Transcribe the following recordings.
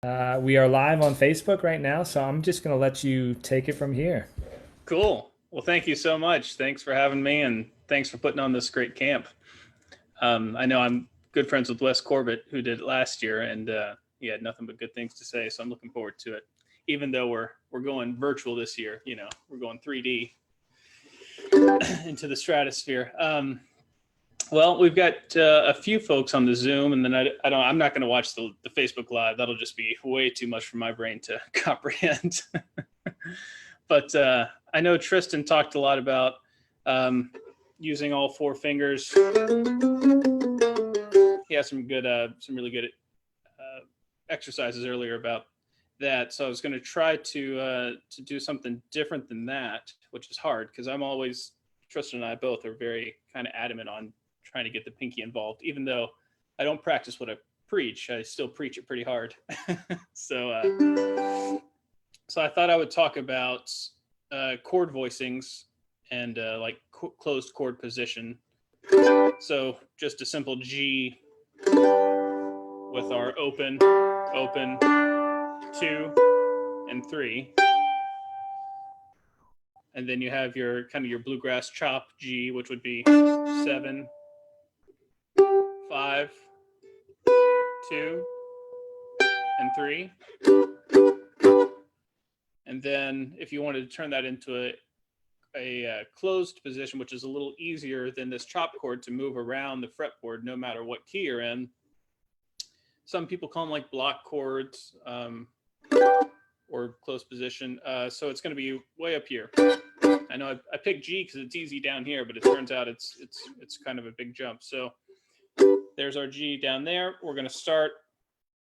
We are live on Facebook right now, so I'm just going to let you take it from here. Cool. Well, thank you so much. Thanks for having me, and thanks for putting on this great camp. I know I'm good friends with Wes Corbett, who did it last year, and he had nothing but good things to say. So I'm looking forward to it. Even though we're going virtual this year, we're going 3D into the stratosphere. Well, we've got a few folks on the Zoom, and then I'm not going to watch the Facebook Live. That'll just be way too much for my brain to comprehend. But I know Tristan talked a lot about um, using all four fingers. He has some really good exercises earlier about that. So I was going to try to do something different than that, which is hard because Tristan and I both are very kind of adamant on trying to get the pinky involved, even though I don't practice what I preach. I still preach it pretty hard. So I thought I would talk about chord voicings and closed chord position. So just a simple G with our open, open, 2, and 3. And then you have your kind of your bluegrass chop G, which would be 7, 5, 2, and 3. And then if you wanted to turn that into a closed position, which is a little easier than this chop chord to move around the fretboard no matter what key you're in. Some people call them like block chords or closed position. So it's going to be way up here. I know I picked G because it's easy down here, but it turns out it's kind of a big jump. So there's our G down there. We're going to start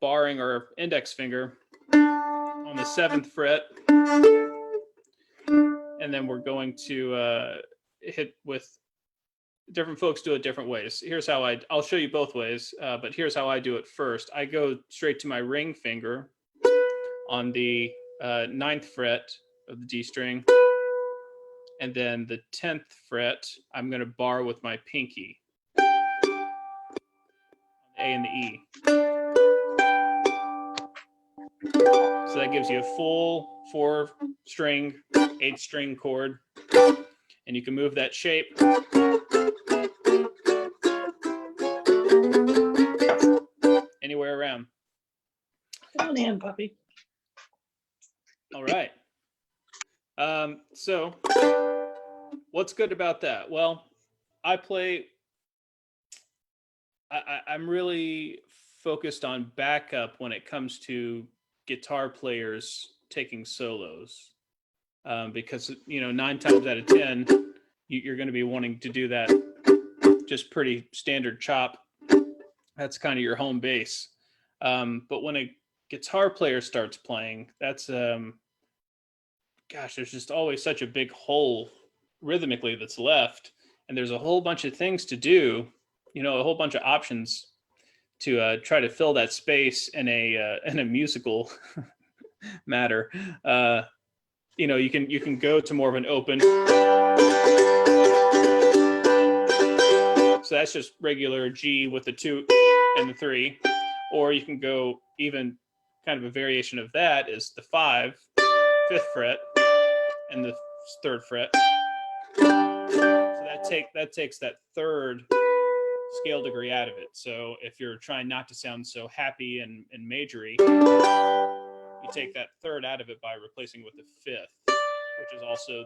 barring our index finger on the 7th fret, and then we're going to hit with different folks do it different ways. Here's how I'll show you both ways, but here's how I do it first. I go straight to my ring finger on the 9th fret of the D string, and then the 10th fret I'm going to bar with my pinky, A and the E. So that gives you a full 4-string, 8-string chord, and you can move that shape anywhere around. Come on in, puppy. All right. So what's good about that? Well, I'm really focused on backup when it comes to guitar players taking solos, because 9 times out of 10 you're going to be wanting to do that just pretty standard chop. That's kind of your home base. But when a guitar player starts playing, that's there's just always such a big hole rhythmically that's left, and there's a whole bunch of things to do, a whole bunch of options to try to fill that space in a musical matter. You can go to more of an open, so that's just regular G with the 2 and the 3, or you can go even kind of a variation of that is the 5, 5th fret, and the 3rd fret. So that takes that 3rd scale degree out of it. So if you're trying not to sound so happy and majory, you take that 3rd out of it by replacing with the 5th, which is also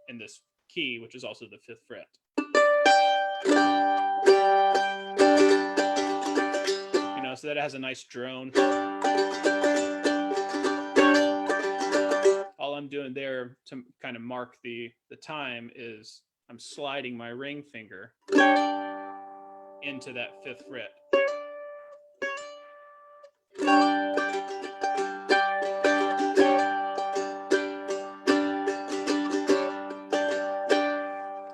in this key, which is also the 5th fret. So that has a nice drone. All I'm doing there to kind of mark the time is I'm sliding my ring finger into that 5th fret.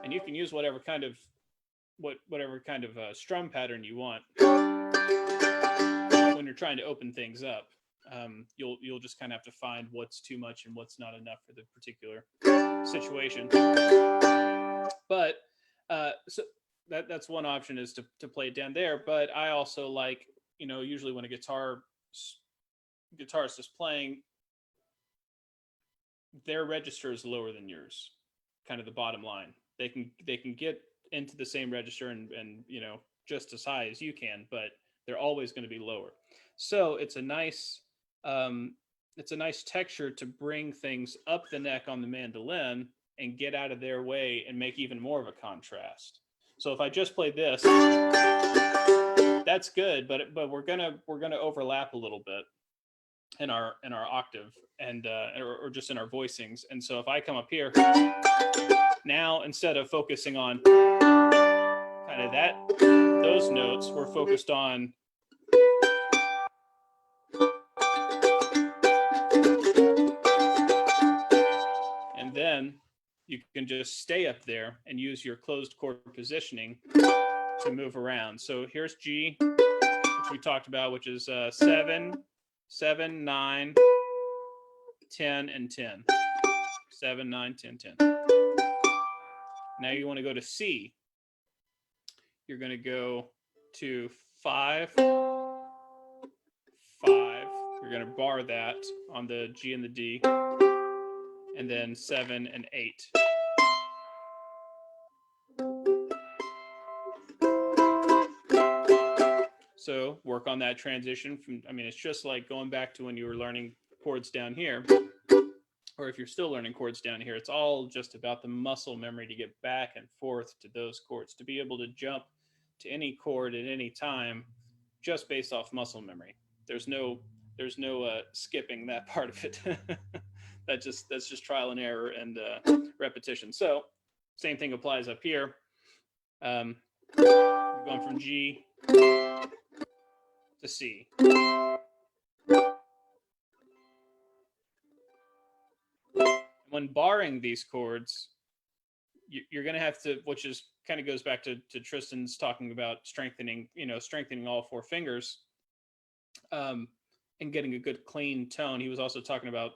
And you can use whatever kind of strum pattern you want when you're trying to open things up. You'll just kind of have to find what's too much and what's not enough for the particular situation. But so that's one option, is to play it down there. But I also like, usually when a guitar guitarist is playing, their register is lower than yours. Kind of the bottom line. They can get into the same register and just as high as you can, but they're always going to be lower. So it's a nice texture to bring things up the neck on the mandolin and get out of their way and make even more of a contrast. So if I just play this, that's good, but we're gonna overlap a little bit in our octave and or just in our voicings. And so if I come up here now, instead of focusing on kind of those notes, we're focused on and then you can just stay up there and use your closed chord positioning to move around. So here's G, which we talked about, which is 7, 7, 9, 10, and 10. 7, 9, 10, 10. Now you want to go to C. You're going to go to 5, 5. You're going to bar that on the G and the D. And then 7 and 8. So work on that transition from, it's just like going back to when you were learning chords down here, or if you're still learning chords down here, it's all just about the muscle memory to get back and forth to those chords, to be able to jump to any chord at any time, just based off muscle memory. There's no skipping that part of it. That's just trial and error and repetition. So same thing applies up here. Going from G to C. When barring these chords, you're going to have to, which is kind of goes back to Tristan's talking about strengthening all four fingers and getting a good clean tone. He was also talking about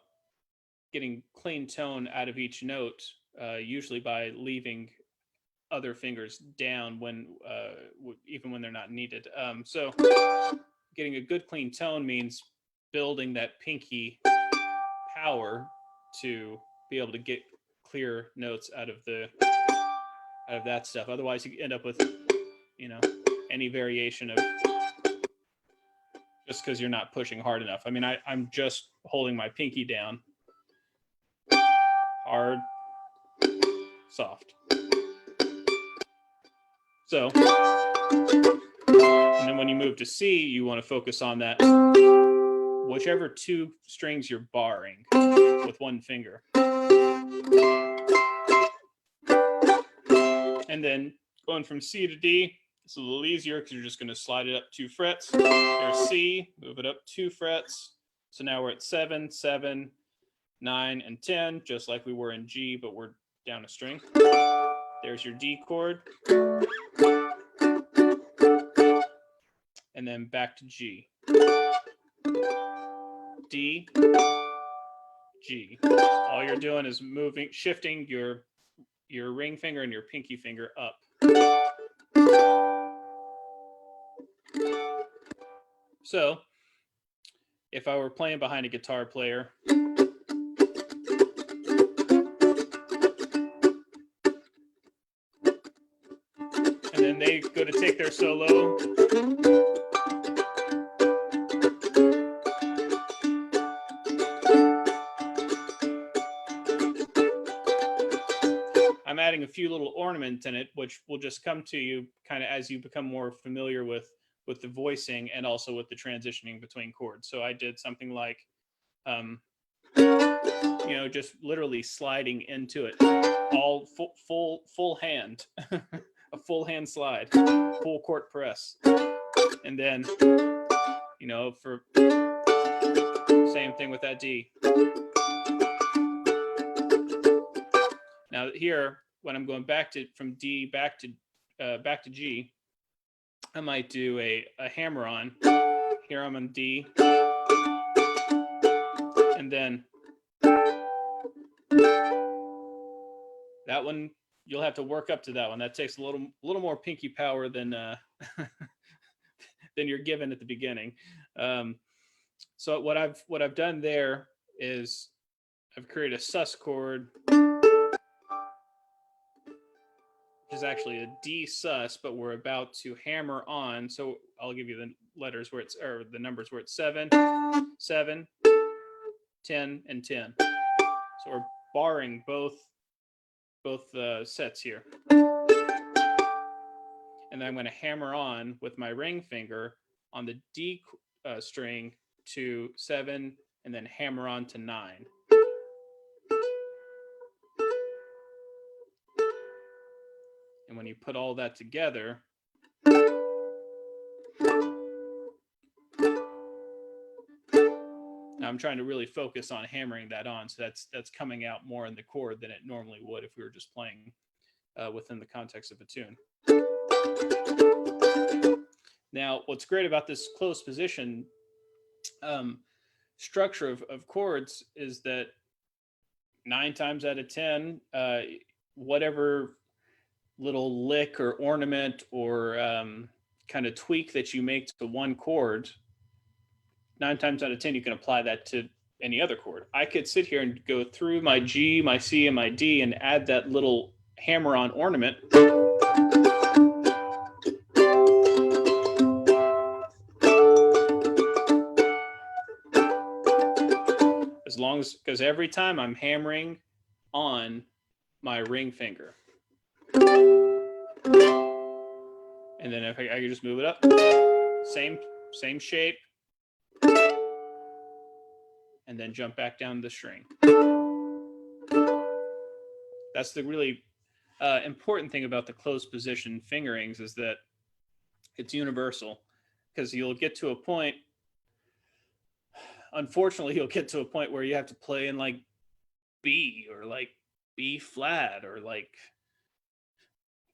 getting clean tone out of each note, usually by leaving other fingers down even when they're not needed. So getting a good clean tone means building that pinky power to be able to get clear notes out of that stuff. Otherwise you end up with any variation of just because you're not pushing hard enough. I'm just holding my pinky down, hard, soft. So, and then when you move to C, you want to focus on that, whichever two strings you're barring with one finger. And then going from C to D, it's a little easier because you're just going to slide it up 2 frets. There's C, move it up 2 frets. So now we're at 7, 7, 9, and 10, just like we were in G, but we're down a string. There's your D chord. And then back to G. D, G. All you're doing is shifting your ring finger and your pinky finger up. So, if I were playing behind a guitar player, and then they go to take their solo, I'm adding a few little ornaments in it, which will just come to you kind of as you become more familiar with the voicing and also with the transitioning between chords. So I did something like, just literally sliding into it, all full hand, a full hand slide, full court press, and then, for same thing with that D. Now here, when I'm going from D back to G, I might do a hammer on. Here I'm on D, and then that one you'll have to work up to that one. That takes a little more pinky power than than you're given at the beginning. So what I've done there is I've created a sus chord, which is actually a D sus, but we're about to hammer on. So I'll give you the letters where it's, or the numbers where it's 7, 7, 10, and 10. So we're barring both sets here. And then I'm going to hammer on with my ring finger on the D string to 7, and then hammer on to 9. And when you put all that together, now I'm trying to really focus on hammering that on, so that's coming out more in the chord than it normally would if we were just playing within the context of a tune. Now, what's great about this close position structure of chords is that 9 times out of 10, whatever little lick or ornament or kind of tweak that you make to one chord, 9 times out of 10, you can apply that to any other chord. I could sit here and go through my G, my C, and my D and add that little hammer-on ornament. As long as, because every time I'm hammering on my ring finger. And then if I can just move it up, same shape, and then jump back down the string. That's the really important thing about the closed position fingerings, is that it's universal, because you'll get to a point, unfortunately, you'll get to a point where you have to play in like B or like B flat or like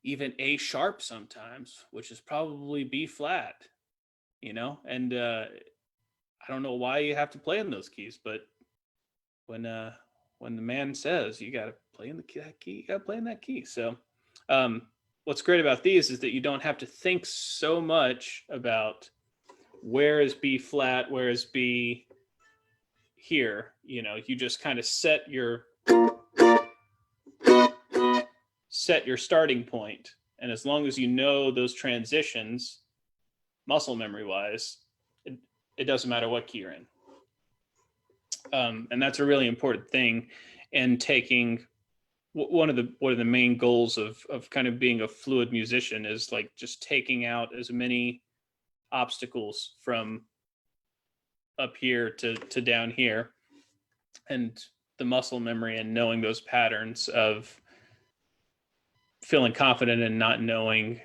even A sharp sometimes, which is probably B flat, you know? And I don't know why you have to play in those keys, but when the man says you got to play in that key, you got to play in that key. So what's great about these is that you don't have to think so much about where is B flat, where is B here. You know, you just kind of set your starting point, and as long as you know those transitions muscle memory wise, it doesn't matter what key you're in. And that's a really important thing in taking one of the main goals of kind of being a fluid musician, is like just taking out as many obstacles from up here to down here, and the muscle memory and knowing those patterns of feeling confident and not knowing,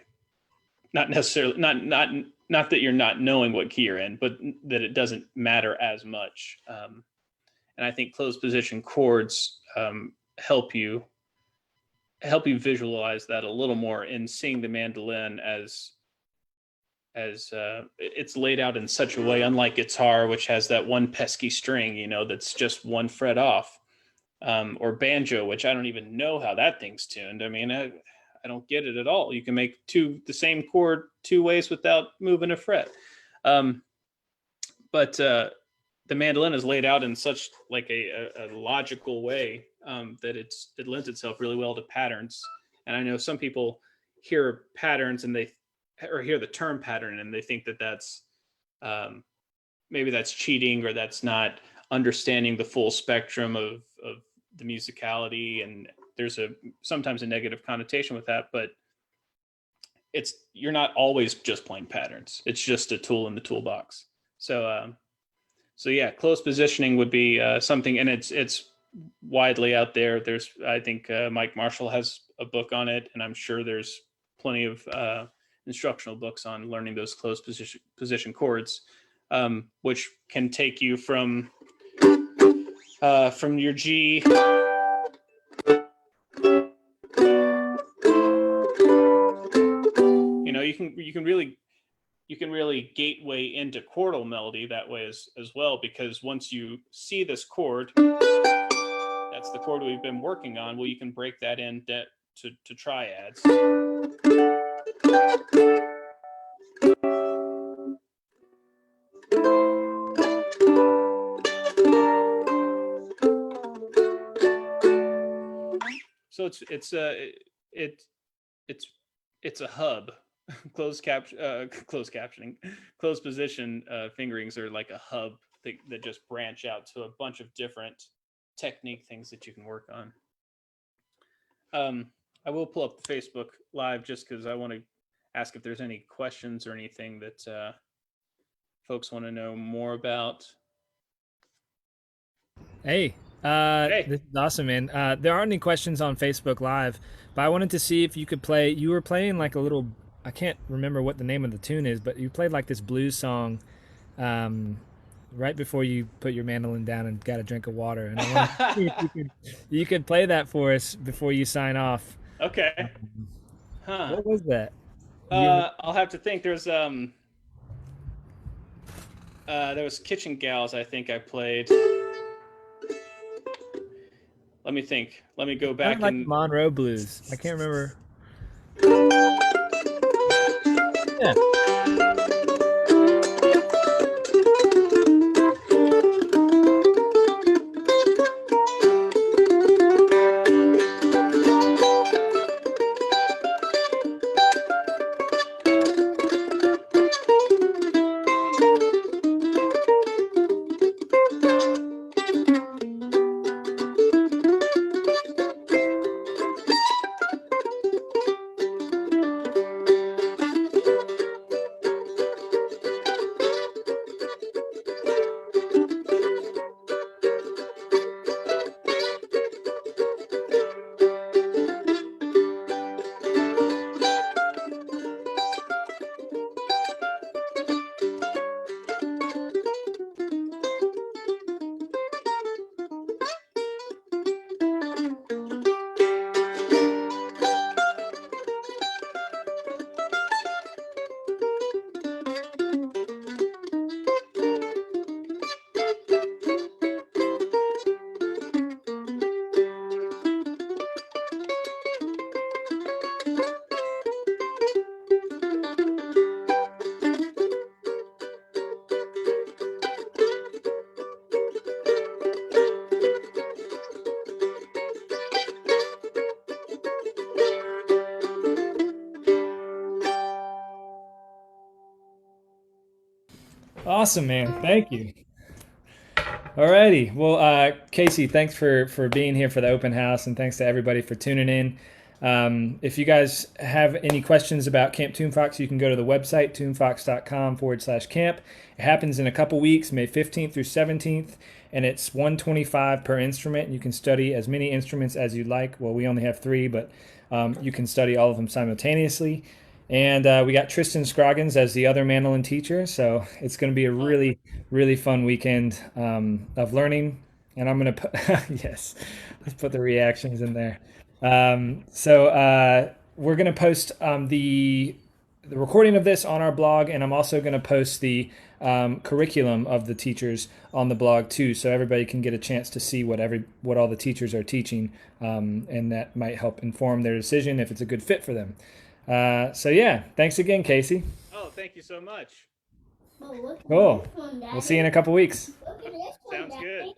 not necessarily, not that you're not knowing what key you're in, but that it doesn't matter as much. And I think closed position chords help you visualize that a little more in seeing the mandolin as it's laid out in such a way, unlike guitar, which has that one pesky string, you know, that's just one fret off, or banjo, which I don't even know how that thing's tuned. I mean, I don't get it at all. You can make the same chord 2 ways without moving a fret. But the mandolin is laid out in such like a logical way that it lends itself really well to patterns. And I know some people hear patterns and or hear the term pattern and they think that that's maybe that's cheating, or that's not understanding the full spectrum of the musicality, and there's sometimes a negative connotation with that. But you're not always just playing patterns. It's just a tool in the toolbox. So yeah, close positioning would be something, and it's widely out there. I think Mike Marshall has a book on it, and I'm sure there's plenty of instructional books on learning those close position chords, which can take you from your G you can really gateway into chordal melody that way as well, because once you see this chord, that's the chord we've been working on. Well, you can break that into to triads. So it it's it's a hub. Closed captioning, closed position fingerings are like a hub that just branch out to a bunch of different technique things that you can work on. I will pull up the Facebook Live just because I want to ask if there's any questions or anything that folks want to know more about. Hey, Hey. this is awesome, man. There aren't any questions on Facebook Live, but I wanted to see if you could play. You were playing like a little. I can't remember what the name of the tune is, but you played like this blues song, right before you put your mandolin down and got a drink of water. And I wanted to see if you could play that for us before you sign off. Okay. Huh. What was that? I'll have to think. There was Kitchen Gals. I think I played. Let me think. Let me go back Like and Monroe Blues. I can't remember. Yeah. Awesome, man. Thank you. Alrighty. Well, Casey, thanks for being here for the open house, and thanks to everybody for tuning in. If you guys have any questions about Camp Tunefox, you can go to the website, tunefox.com/camp. It happens in a couple weeks, May 15th through 17th, and it's $125 per instrument. You can study as many instruments as you like. Well, we only have 3, but you can study all of them simultaneously. And we got Tristan Scroggins as the other mandolin teacher, so it's going to be a really, really fun weekend of learning. And I'm going to put, yes, let's put the reactions in there. We're going to post the recording of this on our blog, and I'm also going to post the curriculum of the teachers on the blog too, so everybody can get a chance to see what all the teachers are teaching, and that might help inform their decision if it's a good fit for them. Yeah, thanks again, Casey. Oh, thank you so much. Cool. We'll see you in a couple weeks. Sounds good.